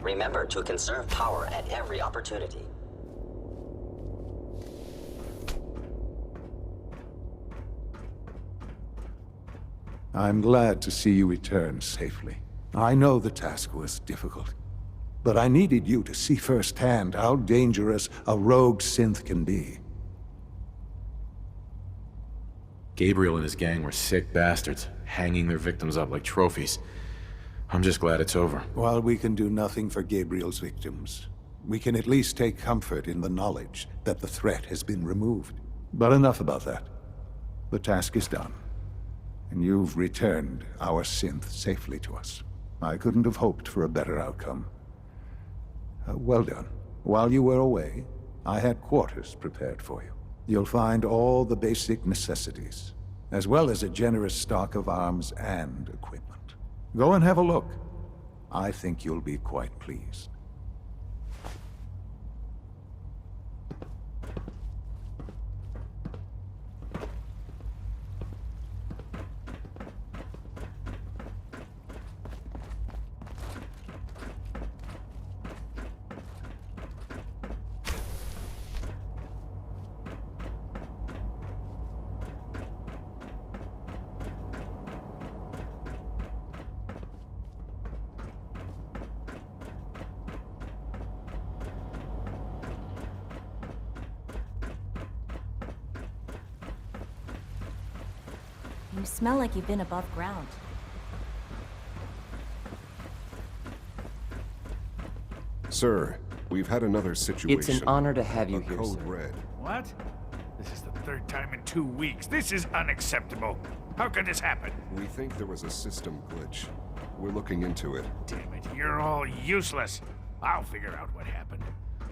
Remember to conserve power at every opportunity. I'm glad to see you return safely. I know the task was difficult, but I needed you to see firsthand how dangerous a rogue synth can be. Gabriel and his gang were sick bastards, hanging their victims up like trophies. I'm just glad it's over. While we can do nothing for Gabriel's victims, we can at least take comfort in the knowledge that the threat has been removed. But enough about that. The task is done, and you've returned our synth safely to us. I couldn't have hoped for a better outcome. Well done. While you were away, I had quarters prepared for you. You'll find all the basic necessities, as well as a generous stock of arms and equipment. Go and have a look. I think you'll be quite pleased. You smell like you've been above ground. Sir, we've had another situation. It's an honor to have you here, Code sir. Red. What? This is the third time in 2 weeks. This is unacceptable. How could this happen? We think there was a system glitch. We're looking into it. Damn it, you're all useless. I'll figure out what happened.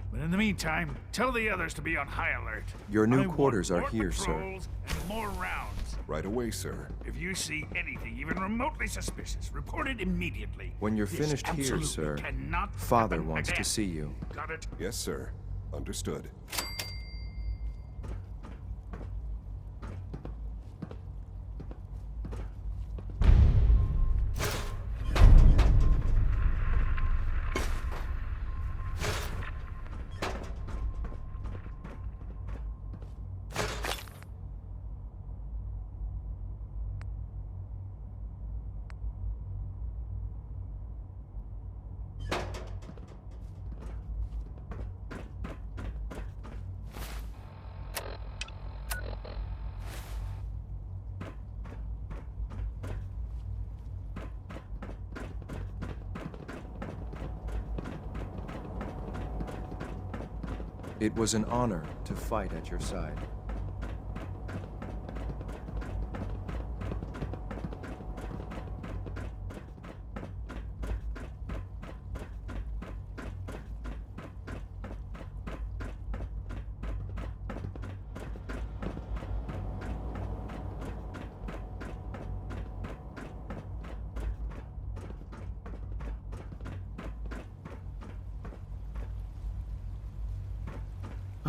But in the meantime, tell the others to be on high alert. Your new I want quarters are more here, sir. patrols and more rounds. Right away, sir. If you see anything even remotely suspicious, report it immediately. When you're This finished here, absolutely sir, cannot Father happen wants again. to see you. Got it? Yes, sir. Understood. It was an honor to fight at your side.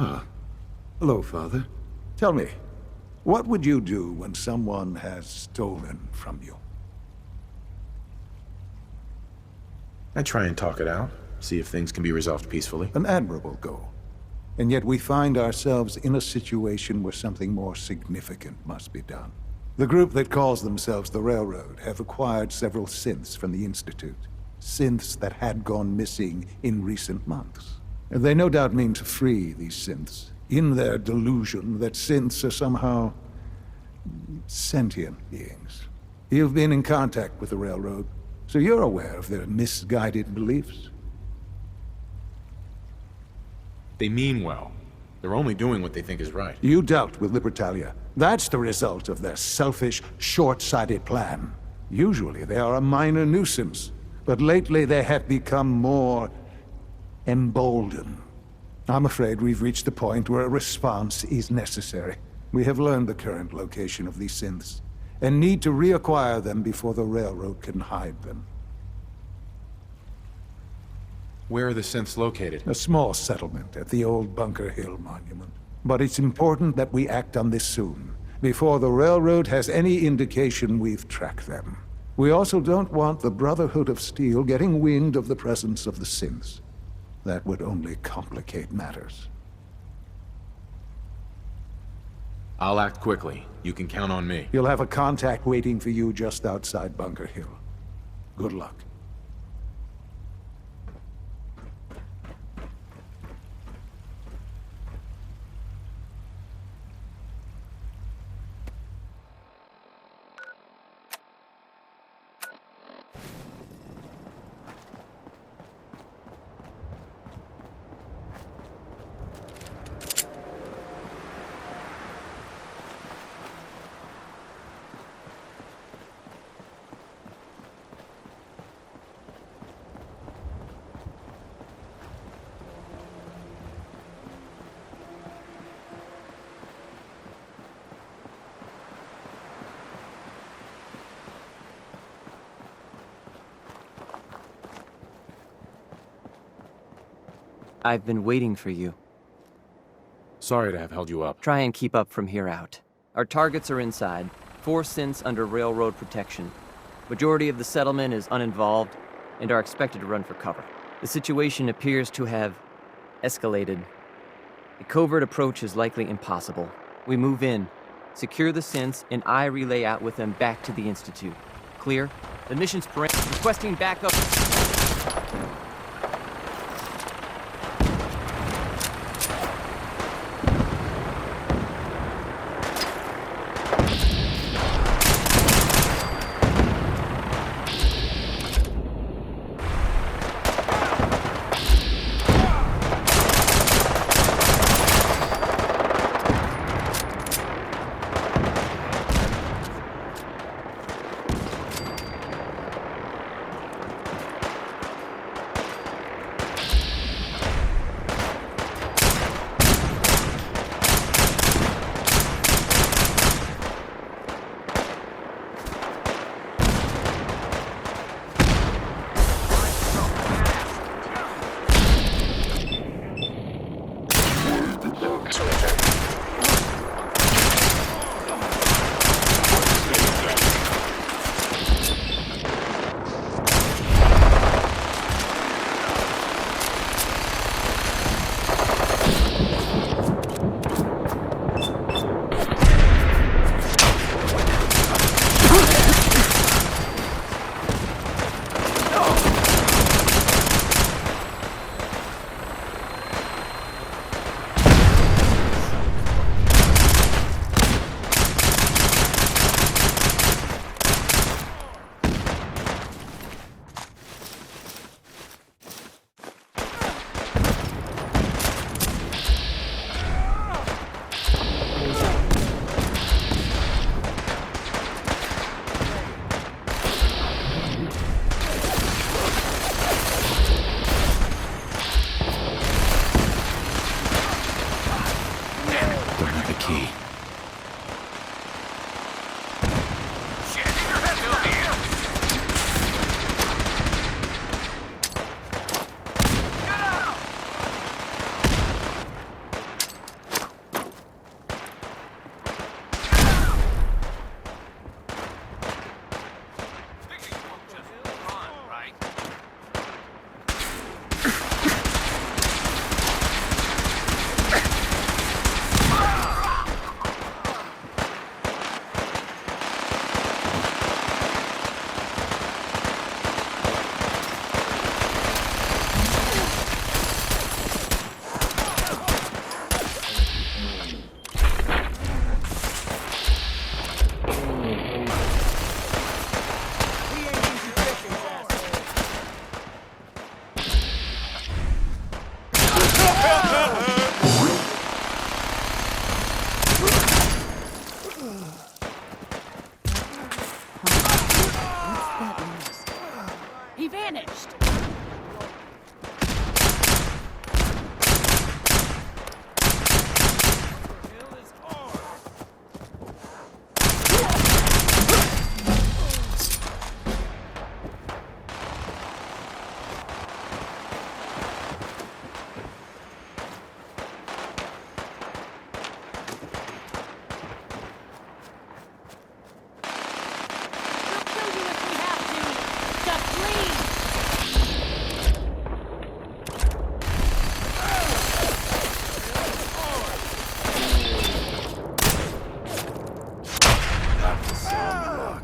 Ah. Hello, Father. Tell me, what would you do when someone has stolen from you? I try and talk it out, see if things can be resolved peacefully. An admirable goal. And yet we find ourselves in a situation where something more significant must be done. The group that calls themselves the Railroad have acquired several synths from the Institute. Synths that had gone missing in recent months. They no doubt mean to free these synths, in their delusion that synths are somehow sentient beings. You've been in contact with the Railroad, so you're aware of their misguided beliefs. They mean well. They're only doing what they think is right. You dealt with Libertalia. That's the result of their selfish, short-sighted plan. Usually they are a minor nuisance, but lately they have become more emboldened. I'm afraid we've reached the point where a response is necessary. We have learned the current location of these synths, and need to reacquire them before the Railroad can hide them. Where are the synths located? A small settlement at the old Bunker Hill Monument. But it's important that we act on this soon, before the Railroad has any indication we've tracked them. We also don't want the Brotherhood of Steel getting wind of the presence of the synths. That would only complicate matters. I'll act quickly. You can count on me. You'll have a contact waiting for you just outside Bunker Hill. Good luck. I've been waiting for you. Sorry to have held you up. Try and keep up from here out. Our targets are inside, 4 synths under railroad protection. Majority of the settlement is uninvolved and are expected to run for cover. The situation appears to have escalated. A covert approach is likely impossible. We move in, secure the synths, and I relay out with them back to the Institute. Clear? The mission's requesting backup. Some luck.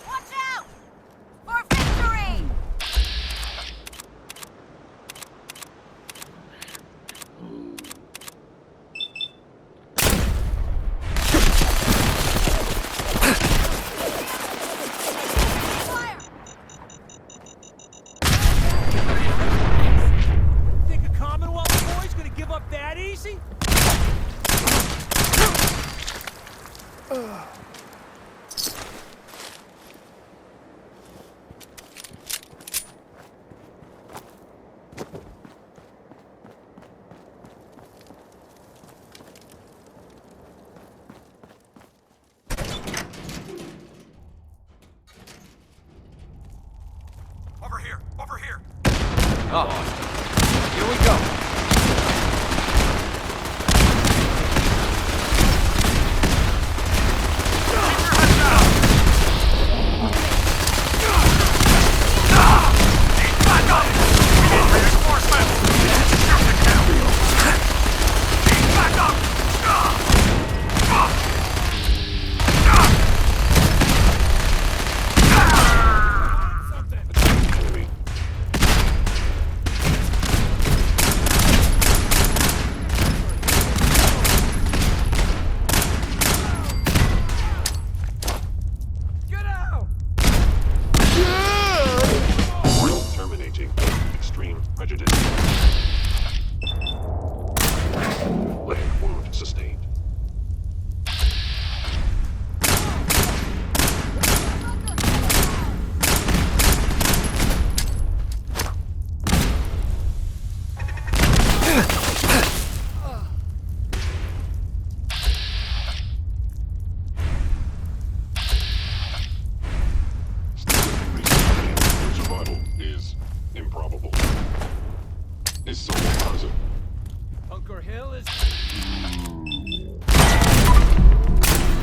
Watch out! For victory! Fire! Think a Commonwealth boy's gonna give up that easy? Over here! Over here! Oh, here we go. Get out! Terminating extreme prejudice. Leg wound sustained. Survival is improbable. Is someone present? Bunker Hill is... For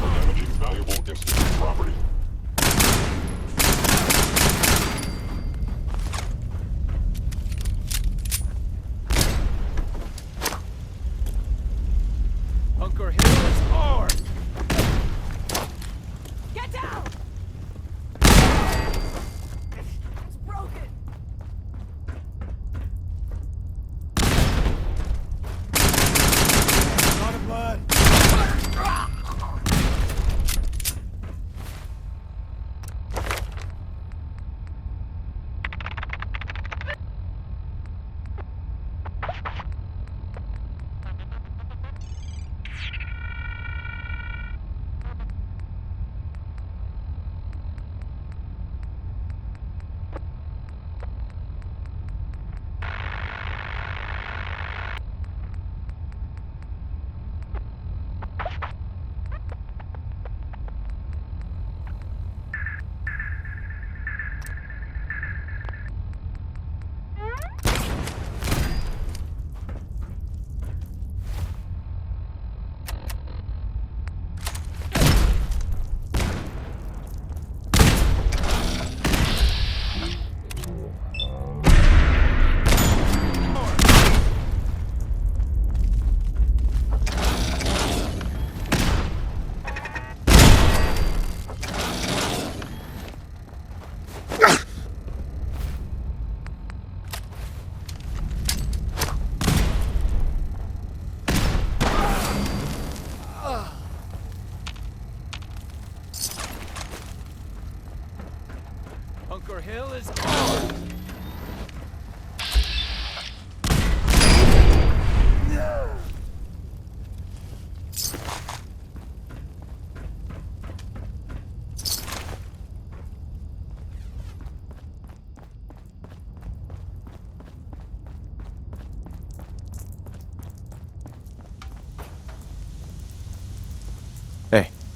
damaging valuable institute property. Bunker Hill is hard! Get down! It's broken! A lot of blood.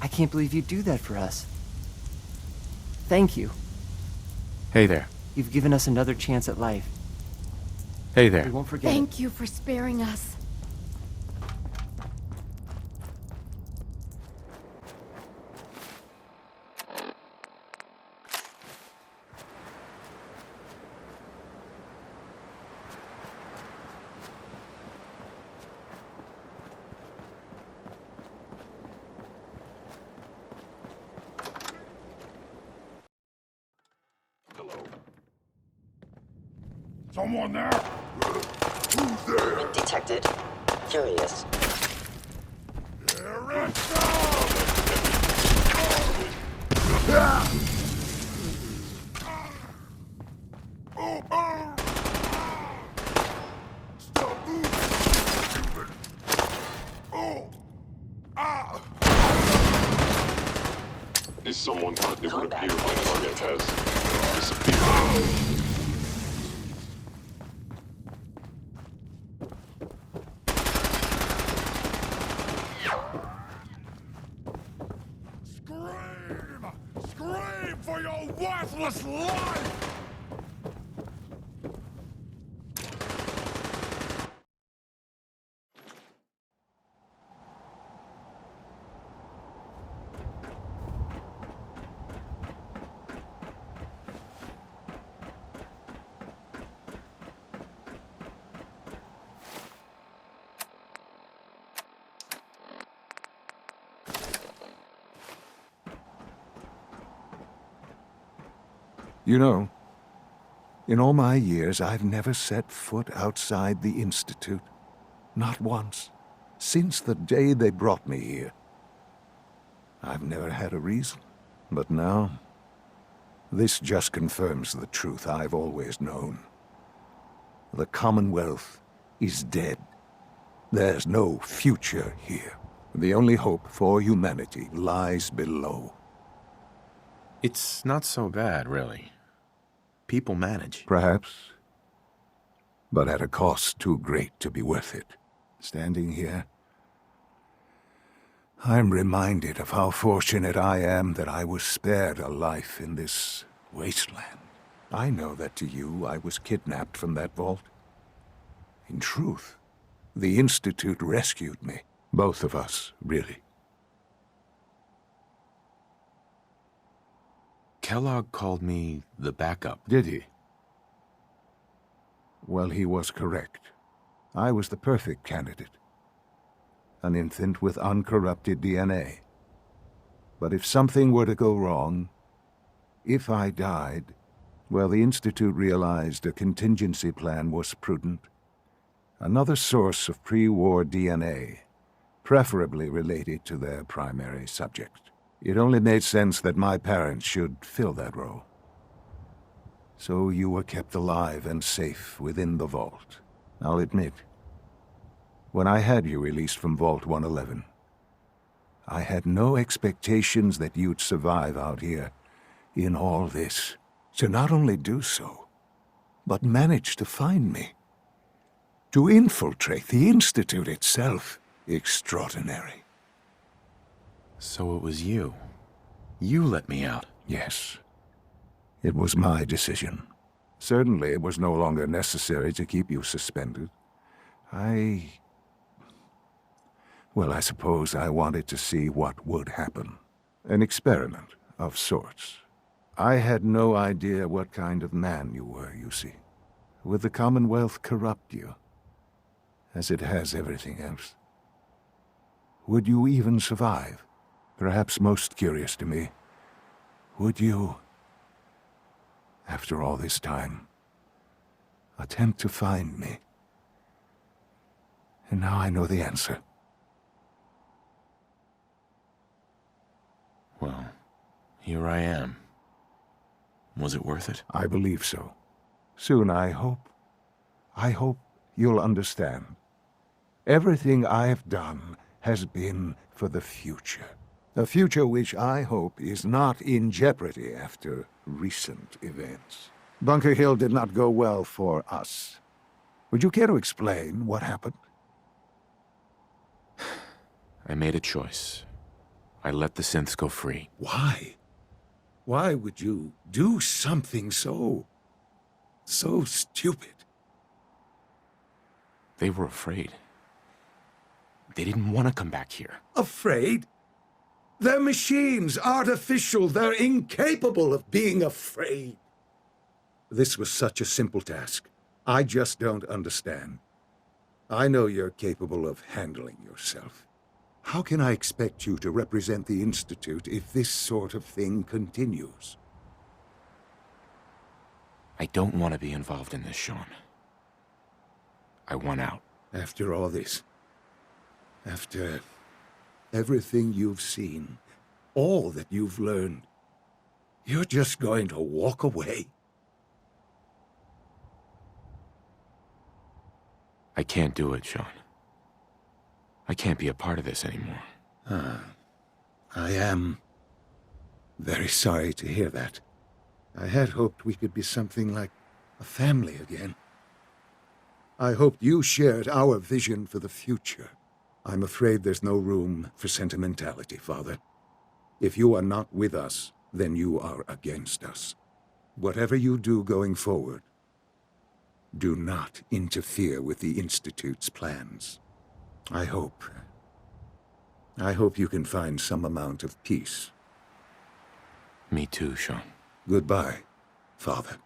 I can't believe you'd do that for us. Thank you. Hey there. You've given us another chance at life. Hey We there. won't forget it. Thank you for sparing us. Hello. Someone there? Movement detected. Curious. Here it comes! Stop moving, stupid! Oh! Ah! Is someone hurt? It would appear my target has disappeared. Scream! Scream for your worthless life! You know, in all my years, I've never set foot outside the Institute. Not once. Since the day they brought me here. I've never had a reason. But now, this just confirms the truth I've always known. The Commonwealth is dead. There's no future here. The only hope for humanity lies below. It's not so bad, really. People manage. Perhaps, but at a cost too great to be worth it. Standing here, I'm reminded of how fortunate I am that I was spared a life in this wasteland. I know that to you, I was kidnapped from that vault. In truth, the Institute rescued me. Both of us, really. Kellogg called me the backup. Did he? Well, he was correct. I was the perfect candidate. An infant with uncorrupted DNA. But if something were to go wrong, if I died, well, the Institute realized a contingency plan was prudent. Another source of pre-war DNA, preferably related to their primary subject. It only made sense that my parents should fill that role. So you were kept alive and safe within the vault. I'll admit, when I had you released from Vault 111, I had no expectations that you'd survive out here in all this. To not only do so, but manage to find me. To infiltrate the Institute itself. Extraordinary. So it was you. You let me out. Yes. It was my decision. Certainly it was no longer necessary to keep you suspended. Well, I suppose I wanted to see what would happen. An experiment of sorts. I had no idea what kind of man you were, you see. Would the Commonwealth corrupt you? As it has everything else? Would you even survive? Perhaps most curious to me, would you, after all this time, attempt to find me? And now I know the answer. Well, here I am. Was it worth it? I believe so. Soon, I hope you'll understand. Everything I've done has been for the future. A future which I hope is not in jeopardy after recent events. Bunker Hill did not go well for us. Would you care to explain what happened? I made a choice. I let the synths go free. Why? Why would you do something so stupid? They were afraid. They didn't want to come back here. Afraid? They're machines, artificial. They're incapable of being afraid. This was such a simple task. I just don't understand. I know you're capable of handling yourself. How can I expect you to represent the Institute if this sort of thing continues? I don't want to be involved in this, Sean. I want out. After all this, after everything you've seen, all that you've learned, you're just going to walk away? I can't do it, Sean. I can't be a part of this anymore. I am very sorry to hear that. I had hoped we could be something like a family again. I hoped you shared our vision for the future. I'm afraid there's no room for sentimentality, Father. If you are not with us, then you are against us. Whatever you do going forward, do not interfere with the Institute's plans. I hope you can find some amount of peace. Me too, Sean. Goodbye, Father.